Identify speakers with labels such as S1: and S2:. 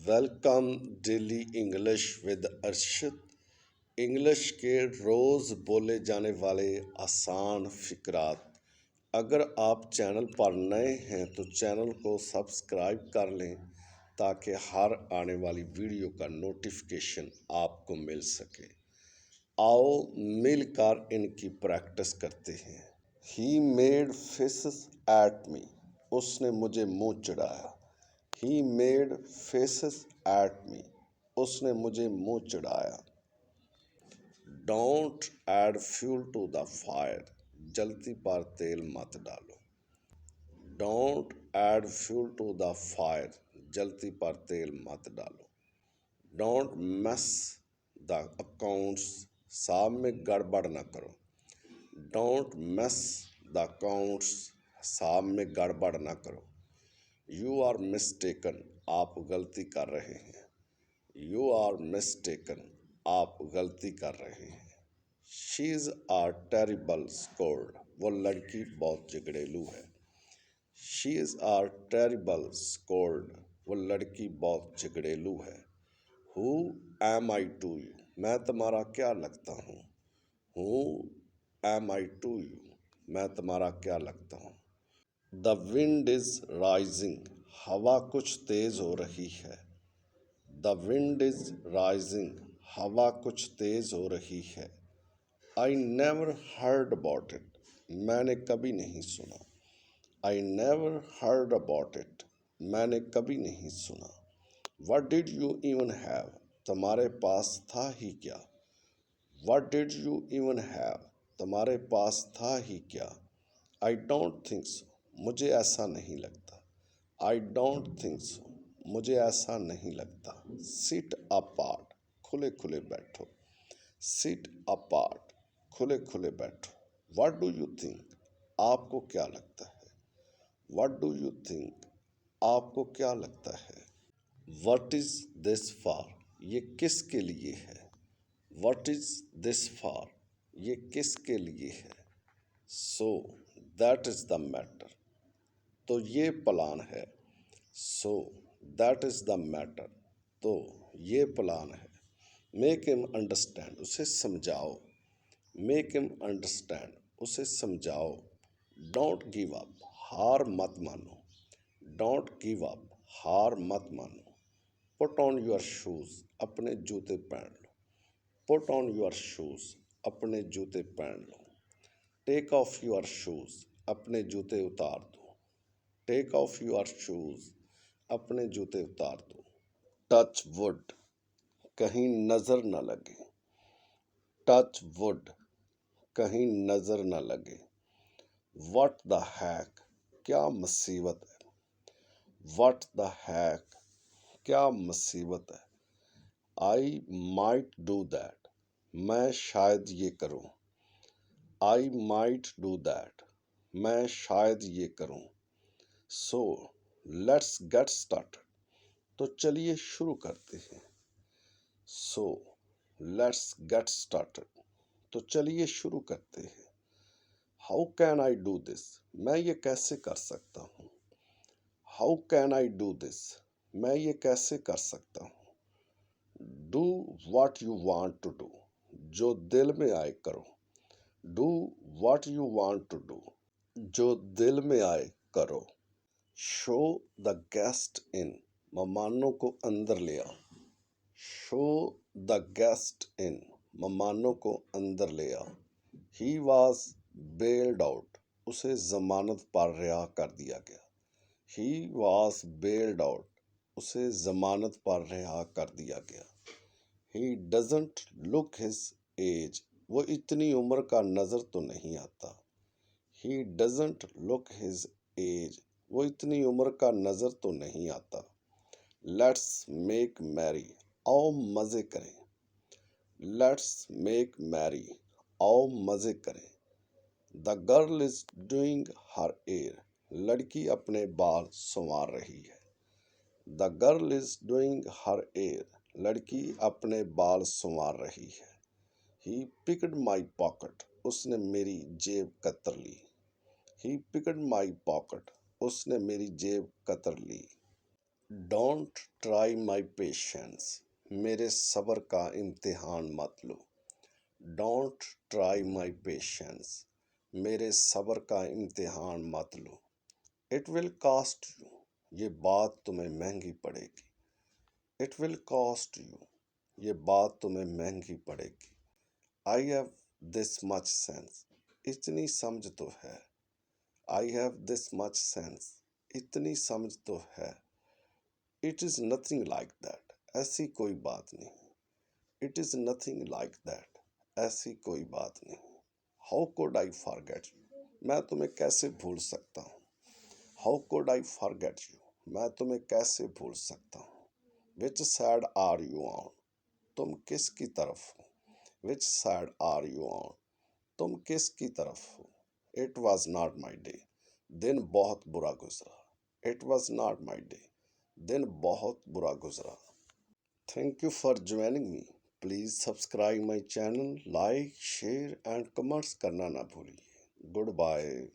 S1: Welcome daily English with Arshad. English کے روز بولے جانے والے آسان فقرات۔ اگر آپ چینل پر نئے ہیں تو چینل کو سبسکرائب کر لیں تاکہ ہر آنے والی ویڈیو کا نوٹیفیکیشن آپ کو مل سکے۔ آؤ مل کر ان کی پریکٹس کرتے ہیں۔ He made faces at me. اس نے مجھے منہ چڑھایا۔ He made faces at me. اس نے مجھے منہ چڑھایا۔ Don't add fuel to the fire. جلتی پر تیل مت ڈالو۔ Don't add fuel to the fire. جلتی پر تیل مت ڈالو۔ Don't mess the accounts. حساب میں گڑبڑ نہ کرو۔ Don't mess the accounts. حساب میں گڑبڑ نہ کرو۔ You are mistaken. آپ غلطی کر رہے ہیں۔ You are mistaken. آپ غلطی کر رہے ہیں۔ She is a terrible scold. وہ لڑکی بہت جھگڑیلو ہے۔ She is a terrible scold. وہ لڑکی بہت جھگڑیلو ہے۔ Who am I to you? میں تمہارا کیا لگتا ہوں؟ Who am I to you? میں تمہارا کیا لگتا ہوں؟ The wind is rising. ہوا کچھ تیز ہو رہی ہے۔ The wind is rising. ہوا کچھ تیز ہو رہی ہے۔ I never heard about it. میں نے کبھی نہیں سنا۔ I never heard about it. میں نے کبھی نہیں سنا۔ What did you even have? تمہارے پاس تھا ہی کیا؟ What did you even have? تمہارے پاس تھا ہی کیا؟ I don't think so. مجھے ایسا نہیں لگتا۔ I don't think so. مجھے ایسا نہیں لگتا۔ Sit apart. کھلے کھلے بیٹھو۔ Sit apart. کھلے کھلے بیٹھو۔ What do you think? آپ کو کیا لگتا ہے؟ What do you think? آپ کو کیا لگتا ہے؟ What is this for? یہ کس کے لیے ہے؟ What is this for? یہ کس کے لیے ہے؟ So that is the matter. تو یہ پلان ہے۔ So that is the matter. تو یہ پلان ہے۔ Make him understand. اسے سمجھاؤ۔ Make him understand. اسے سمجھاؤ۔ Don't give up. ہار مت مانو۔ Don't give up. ہار مت مانو۔ Put on your shoes. اپنے جوتے پہن لو۔ Put on your shoes. اپنے جوتے پہن لو۔ Take off your shoes. اپنے جوتے اتار دو۔ Take off your shoes. اپنے جوتے اتار دو۔ Touch wood. کہیں نظر نہ لگے۔ Touch wood. کہیں نظر نہ لگے۔ What the heck. کیا مصیبت ہے؟ What the heck. کیا مصیبت ہے؟ I might do that. میں شاید یہ کروں۔ I might do that. میں شاید یہ کروں۔ So let's get started. تو چلیے شروع کرتے ہیں۔ So let's get started. تو چلیے شروع کرتے ہیں۔ How can I do this? میں یہ کیسے کر سکتا ہوں؟ How can I do this? میں یہ کیسے کر سکتا ہوں؟ Do what you want to do. جو دل میں آئے کرو۔ Do what you want to do. جو دل میں آئے کرو۔ Show the guest in. مہمانوں کو اندر لے آؤ۔ Show the guest in. مہمانوں کو اندر لے آؤ۔ He was bailed out. اسے ضمانت پر رہا کر دیا گیا۔ He was bailed out. اسے ضمانت پر رہا کر دیا گیا۔ He doesn't look his age. وہ اتنی عمر کا نظر تو نہیں آتا۔ He doesn't look his age. وہ اتنی عمر کا نظر تو نہیں آتا۔ Let's make merry. آؤ مزے کریں۔ Let's make merry. آؤ مزے کریں۔ The girl is doing her hair. لڑکی اپنے بال سنوار رہی ہے۔ The girl is doing her hair. لڑکی اپنے بال سنوار رہی ہے۔ He picked my pocket. اس نے میری جیب کتر لی۔ He picked my pocket. اس نے میری جیب کتر لی۔ ڈونٹ ٹرائی مائی پیشنس، میرے صبر کا امتحان مت لو۔ ڈونٹ ٹرائی مائی پیشنس، میرے صبر کا امتحان مت لو۔ اٹ ول کاسٹ یو، یہ بات تمہیں مہنگی پڑے گی۔ اٹ ول کاسٹ یو، یہ بات تمہیں مہنگی پڑے گی۔ I have this much sense, اتنی سمجھ تو ہے۔ I have this much sense, اتنی سمجھ تو ہے۔ It is nothing like that, ایسی کوئی بات نہیں۔ It is nothing like that, ایسی کوئی بات نہیں۔ How could I forget you, میں تمہیں کیسے بھول سکتا ہوں۔ How could I forget you, میں تمہیں کیسے بھول سکتا ہوں۔ Which side are you on, تم کس کی طرف ہو۔ Which side are you on, تم کس کی طرف ہو۔ It was not my day, دن بہت برا گزرا۔ It was not my day, دن بہت برا گزرا۔ Thank you for joining me, please subscribe my channel, like share and comments کرنا نہ بھولیے۔ Good bye.